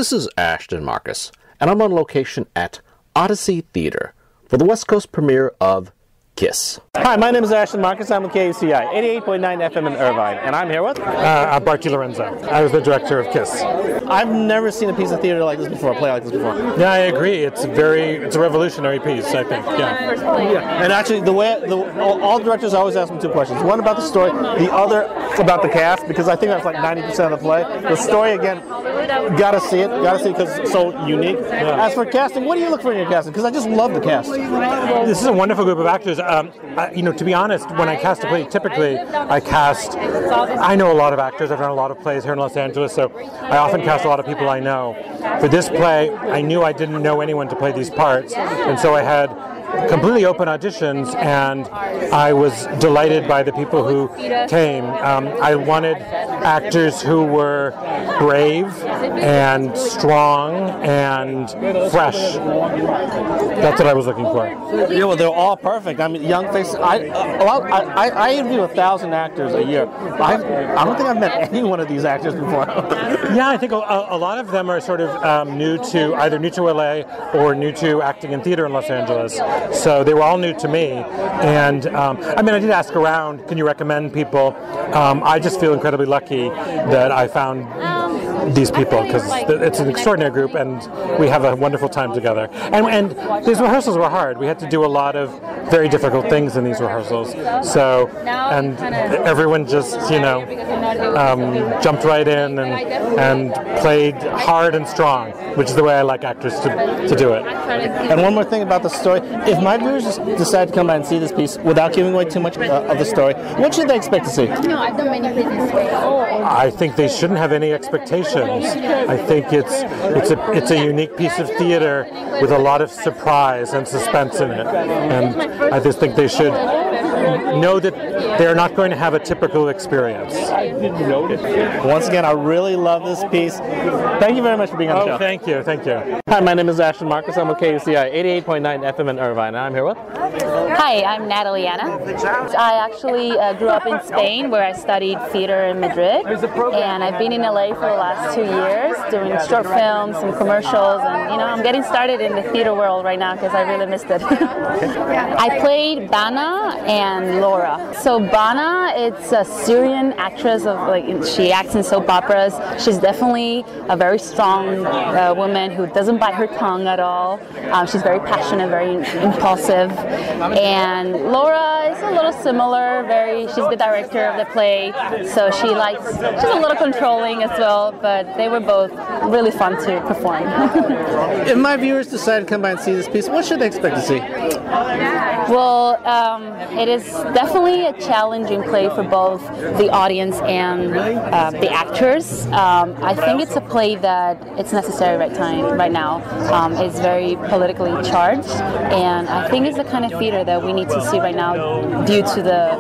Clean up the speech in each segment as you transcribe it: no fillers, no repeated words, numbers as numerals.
This is Ashton Marcus, and I'm on location at Odyssey Theater for the West Coast premiere of KISS. Hi, my name is Ashton Marcus. I'm with KUCI, 88.9 FM in Irvine, and I'm here with Bart Lorenzo. I was the director of KISS. I've never seen a piece of theater like this before, a play like this before. Yeah, I agree. It's a revolutionary piece, I think. Yeah. And actually, all directors always ask me two questions. One about the story, the other about the cast, because I think that's like 90% of the play. The story, again, gotta see it because it's so unique. Yeah. As for casting, what do you look for in your casting? Because I just love the cast. This is a wonderful group of actors. To be honest, when I cast a play, typically I know a lot of actors. I've done a lot of plays here in Los Angeles, so I often cast a lot of people I know. For this play, I knew I didn't know anyone to play these parts, and so I had completely open auditions, and I was delighted by the people who came. I wanted actors who were brave and strong and fresh. That's what I was looking for. Yeah, well, they're all perfect. I mean, young faces. I interview 1,000 actors a year. I don't think I've met any one of these actors before. Yeah, I think a lot of them are sort of either new to LA or new to acting in theater in Los Angeles. So they were all new to me, and I did ask around, can you recommend people? I just feel incredibly lucky that I found these people, because it's an extraordinary group and we have a wonderful time together. And these rehearsals were hard. We had to do a lot of very difficult things in these rehearsals. So, and everyone just, jumped right in and played hard and strong, which is the way I like actors to do it. And one more thing about the story. If my viewers decide to come by and see this piece without giving away too much of the story, what should they expect to see? I think they shouldn't have any expectations. I think it's a unique piece of theater with a lot of surprise and suspense in it, and I just think they should know that they're not going to have a typical experience. Once again, I really love this piece. Thank you very much for being on the show. Thank you. Hi, my name is Ashton Marcus. I'm with KUCI, 88.9 FM in Irvine, and I'm here with... Hi, I'm Natalie Anna. I actually grew up in Spain, where I studied theater in Madrid, and I've been in LA for the last 2 years doing short films, some commercials, and I'm getting started in the theater world right now because I really missed it. I played Bana and Laura. So Bana, it's a Syrian actress she acts in soap operas. She's definitely a very strong woman who doesn't bite her tongue at all. She's very passionate, very impulsive. And Laura is a little similar. She's the director of the play, so she's a little controlling as well. But they were both really fun to perform. If my viewers decide to come by and see this piece, what should they expect to see? Well, it is definitely a challenging play for both the audience and the actors. I think it's a play that it's necessary right now. It's very politically charged, and I think it's the kind of theater that we need to see right now due to the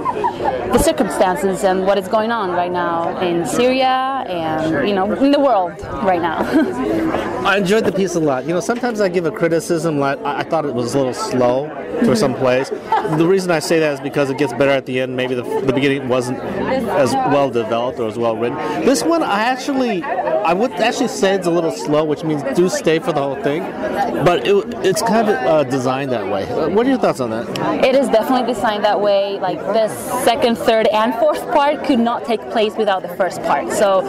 circumstances and what is going on right now in Syria and in the world right now. I enjoyed the piece a lot. Sometimes I give a criticism. I thought it was a little slow for some plays. The reason I say that is because it gets better at the end. Maybe the beginning wasn't as well developed or as well written. This one, I would actually say it's a little slow, which means do stay for the whole thing. But it's kind of designed that way. What are your thoughts on that? It is definitely designed that way. Like the second, third, and fourth part could not take place without the first part. So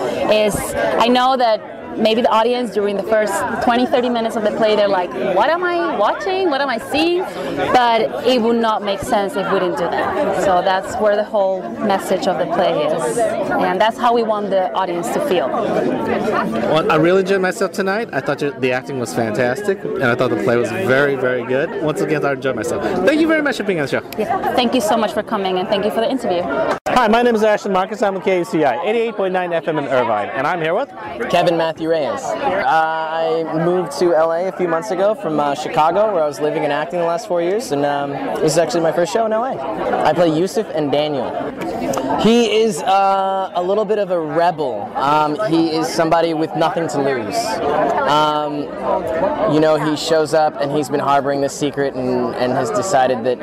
I know that maybe the audience during the first 20-30 minutes of the play, they're like, what am I watching? What am I seeing? But it would not make sense if we didn't do that. So that's where the whole message of the play is. And that's how we want the audience to feel. Well, I really enjoyed myself tonight. I thought the acting was fantastic, and I thought the play was very, very good. Once again, I enjoyed myself. Thank you very much for being on the show. Yeah. Thank you so much for coming, and thank you for the interview. Hi, my name is Ashton Marcus. I'm with KUCI, 88.9 FM in Irvine, and I'm here with... Kevin Matthew Reyes. I moved to LA a few months ago from Chicago, where I was living and acting the last 4 years, and this is actually my first show in LA. I play Yusuf and Daniel. He is a little bit of a rebel. He is somebody with nothing to lose. He shows up and he's been harboring this secret and has decided that,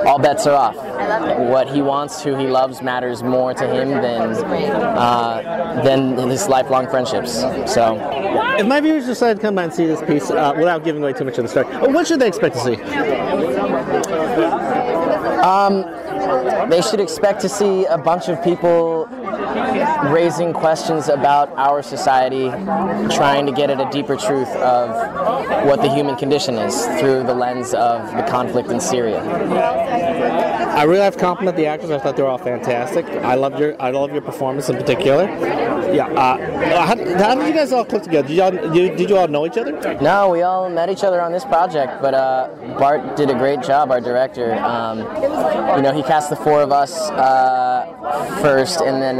all bets are off. What he wants, who he loves matters more to him than his lifelong friendships. So, if my viewers decide to come by and see this piece without giving away too much of the story, what should they expect to see? They should expect to see a bunch of people raising questions about our society, trying to get at a deeper truth of what the human condition is through the lens of the conflict in Syria. I really have to compliment the actors. I thought they were all fantastic. I loved your performance in particular. Yeah. How did you guys all click together? Did you all know each other? No, we all met each other on this project, but Bart did a great job, our director. He cast the four of us first, and then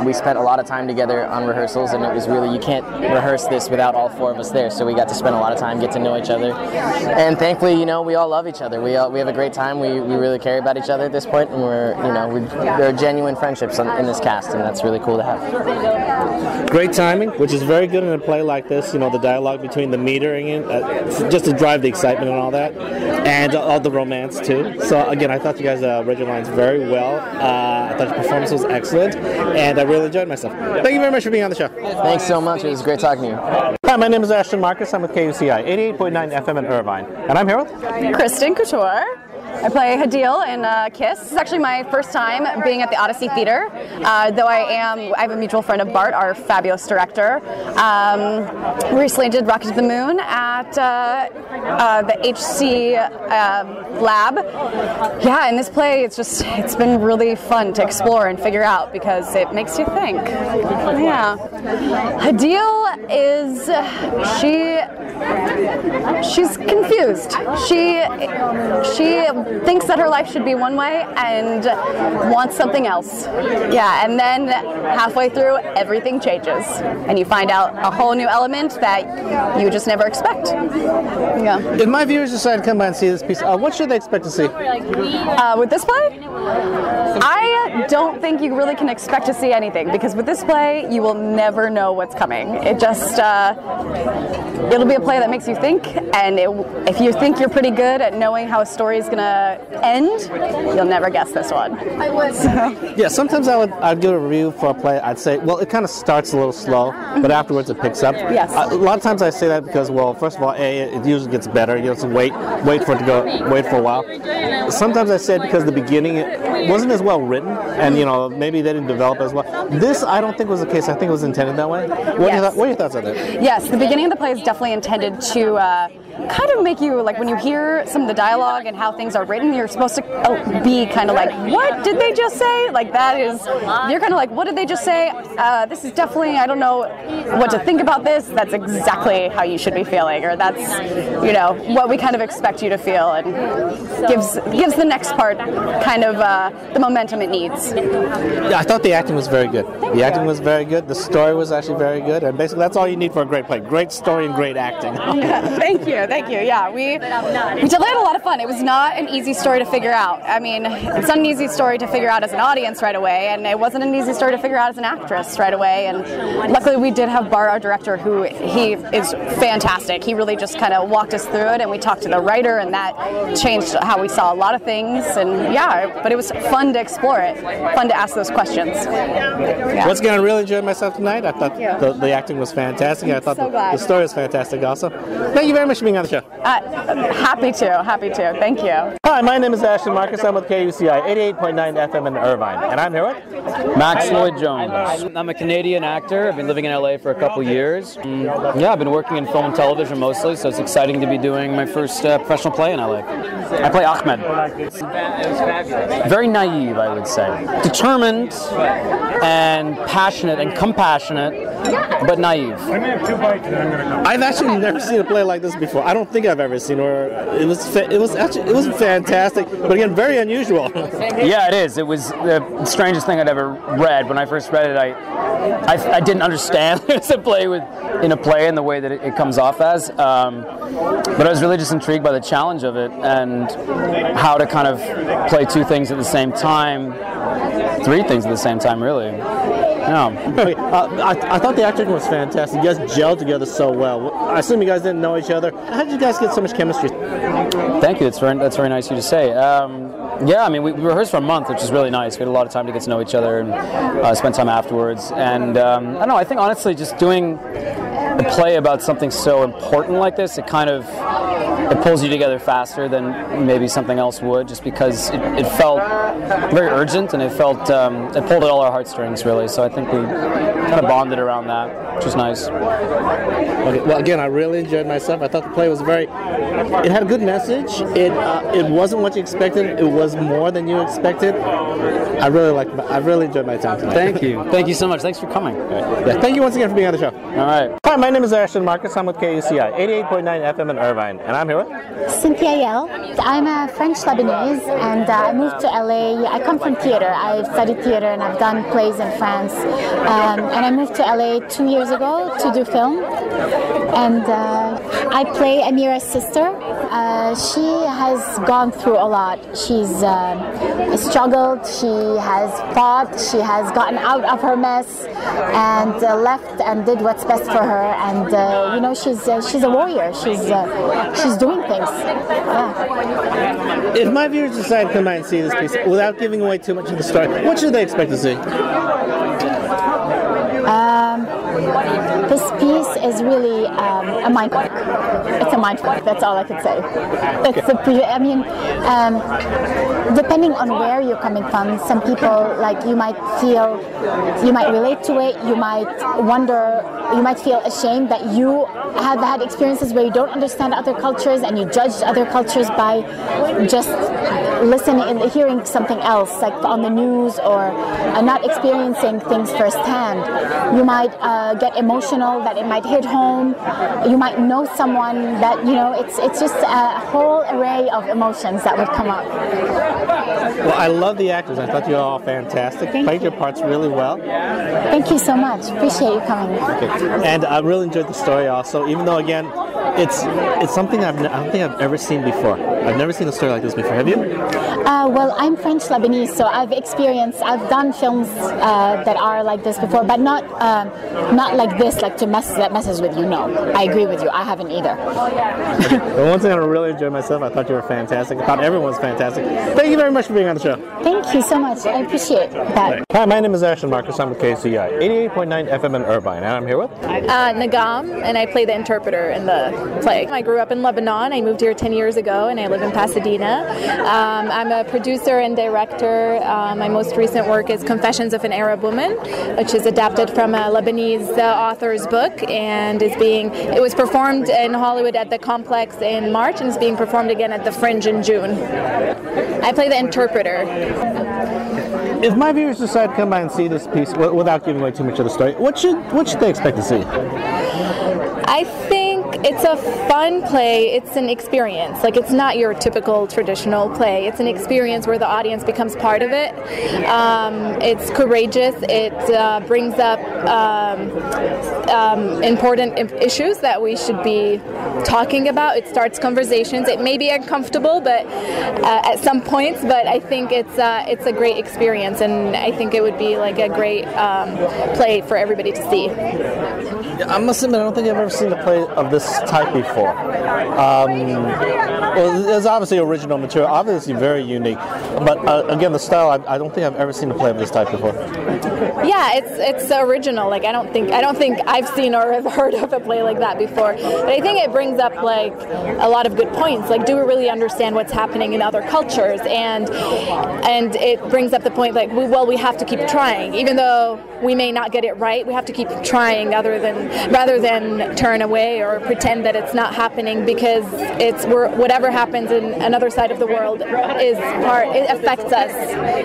we spent a lot of time together on rehearsals, and it was really, you can't rehearse this without all four of us there, so we got to spend a lot of time, get to know each other. And thankfully, we all love each other. We have a great time. We really care about each other at this point, and there are genuine friendships in this cast, and that's really cool to have. Great timing, which is very good in a play like this. The dialogue between the metering, just to drive the excitement and all that, and all the romance too. So again, I thought you guys read your lines very well. I thought your performance was excellent, and I really enjoyed myself. Thank you very much for being on the show. Thanks so much. It was great talking to you. Hi, my name is Ashton Marcus. I'm with KUCI 88.9 FM in Irvine, and I'm here with Kristen Couture. I play Hadil in Kiss. This is actually my first time being at the Odyssey Theater, though I have a mutual friend of Bart, our fabulous director. Recently did Rocket to the Moon at the HC lab. Yeah, in this play, it's been really fun to explore and figure out because it makes you think. Yeah. Hadil she's confused. She thinks that her life should be one way and wants something else. Yeah, and then halfway through, everything changes, and you find out a whole new element that you just never expect. Yeah. If my viewers decide to come by and see this piece, what should they expect to see? With this play? I don't think you really can expect to see anything, because with this play, you will never know what's coming. It just, it'll be a play that makes you think, and if you think you're pretty good at knowing how a story is going to end, you'll never guess this one. Yeah, sometimes I'd give a review for a play. I'd say, well, it kind of starts a little slow, but afterwards it picks up. Yes. A lot of times I say that because, well, first of all, it usually gets better. You have to wait for it to go, wait for a while. Sometimes I say it because the beginning it wasn't as well written, and maybe they didn't develop as well. This I don't think was the case. I think it was intended that way. What are your thoughts on that? Yes, the beginning of the play is definitely intended to kind of make you, like, when you hear some of the dialogue and how things are written, you're supposed to be kind of like, what did they just say? Like, you're kind of like, what did they just say? This is definitely, I don't know what to think about this. That's exactly how you should be feeling, or that's, what we kind of expect you to feel, and gives the next part kind of the momentum it needs. Yeah, I thought the acting was very good. The acting was very good. The story was actually very good, and basically that's all you need for a great play. Great story and great acting. Yeah, thank you. Yeah, we definitely had a lot of fun. It was not an easy story to figure out. I mean, it's not an easy story to figure out as an audience right away, and it wasn't an easy story to figure out as an actress right away. And luckily we did have Bart, our director, who he is fantastic. He really just kind of walked us through it, and we talked to the writer, and that changed how we saw a lot of things. And yeah, but it was fun to explore it, fun to ask those questions. Yeah. Once again, I really enjoyed myself tonight. I thought the acting was fantastic. I thought the story was fantastic also. Thank you very much for being on the show. Happy to. Thank you. Hi, my name is Ashton Marcus. I'm with KUCI 88.9 FM in Irvine, and I'm here with Max Lloyd-Jones. I'm a Canadian actor. I've been living in LA for a couple years. I've been working in film and television mostly, so it's exciting to be doing my first professional play in LA. I play Ahmed. Very naive, I would say. Determined and passionate and compassionate, but naive. I've actually never seen a play like this before. I don't think I've ever seen it. It was fantastic, but again, very unusual. Yeah, it is. It was the strangest thing I'd ever read. When I first read it, I didn't understand it's a play in a play and the way that it comes off as. But I was really just intrigued by the challenge of it and how to kind of play two things at the same time, three things at the same time, really. Yeah. Okay, I thought the acting was fantastic. You guys gelled together so well. I assume you guys didn't know each other. How did you guys get so much chemistry? Thank you. That's very nice of you to say. Yeah, I mean, we rehearsed for a month, which is really nice. We had a lot of time to get to know each other and spend time afterwards. And I don't know, I think honestly just doing a play about something so important like this, it pulls you together faster than maybe something else would, just because it felt very urgent, and it pulled at all our heartstrings, really. So I think we kind of bonded around that, which was nice. Okay, well, again, I really enjoyed myself. I thought the play was it had a good message. It wasn't what you expected. It was more than you expected. I really enjoyed my time tonight. Thank you. Thank you so much. Thanks for coming. Yeah, thank you once again for being on the show. All right. Hi, my name is Ashton Marcus. I'm with KUCI 88.9 FM in Irvine, and I'm here with Cynthia Yell. I'm a French Lebanese, and I moved to LA. I come from theater. I've studied theater and I've done plays in France. And I moved to LA 2 years ago to do film. And I play Amira's sister. She has gone through a lot. She's struggled. She has fought. She has gotten out of her mess and left and did what's best for her. And she's a warrior. She's doing things. Yeah. If my viewers decide to come by and see this piece, without giving away too much of the story, what should they expect to see? This piece is really a mind fuck. It's a mind fuck. That's all I could say. Depending on where you're coming from, some people, like, you might relate to it. You might wonder. You might feel ashamed that you have had experiences where you don't understand other cultures and you judge other cultures by just listening and hearing something else, like on the news, or not experiencing things firsthand. You might get emotional, that it might hit home. You might know someone that, it's just a whole array of emotions that would come up. Well, I love the actors. I thought you were all fantastic. Played your parts really well. Thank you so much. Appreciate you coming. Okay. And I really enjoyed the story also, even though, again, it's something I don't think I've ever seen before. I've never seen a story like this before. Have you? Well, I'm French Lebanese, so I've done films that are like this before, but not like this, like that messes with you. No, I agree with you. I haven't either. Well, once again, I really enjoyed myself. I thought you were fantastic. I thought everyone was fantastic. Thank you very much for being on the show. Thank you so much. I appreciate that. Hi, my name is Ashton Marcus. I'm with KCI 88.9 FM in Irvine, and I'm here with Nagam, and I play the interpreter in the play. I grew up in Lebanon. I moved here 10 years ago, and I live in Pasadena. I'm a producer and director. My most recent work is Confessions of an Arab Woman, which is adapted from a Lebanese author's book, and it was performed in Hollywood at the Complex in March, and is being performed again at the Fringe in June. I play the interpreter. If my viewers decide to come by and see this piece, without giving away too much of the story, what should they expect to see? I think it's a fun play. It's an experience. Like, it's not your typical traditional play. It's an experience where the audience becomes part of it. It's courageous. It brings up important issues that we should be talking about. It starts conversations. It may be uncomfortable, but at some points. But I think it's a great experience, and I think it would be like a great play for everybody to see. I must admit, I don't think I've ever seen a play of this type before. Well, there's obviously original material, obviously very unique, but again, the style, I don't think I've ever seen a play of this type before. Yeah, it's original. Like, I don't think I've seen or have heard of a play like that before. But I think it brings up, like, a lot of good points. Like, do we really understand what's happening in other cultures? And it brings up the point, like, we have to keep trying, even though we may not get it right. We have to keep trying, rather than turn away or pretend that it's not happening, because whatever happens in another side of the world it affects us.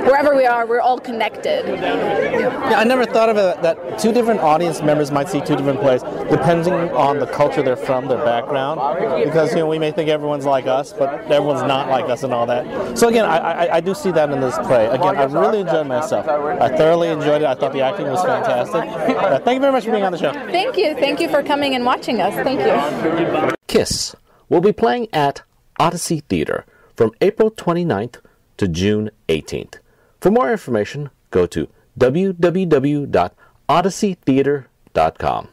Wherever we are, we're all connected. Yeah, I never thought of it that two different audience members might see two different plays depending on the culture they're from, their background, because we may think everyone's like us, but everyone's not like us and all that. So again, I do see that in this play. Again, I really enjoyed myself. I thoroughly enjoyed it. I thought the acting was fantastic. Thank you very much for being on the show. Thank you for coming and watching us. Thank you. Kiss will be playing at Odyssey Theater from April 29th to June 18th. For more information, go to www.odysseytheater.com. odysseytheater.com.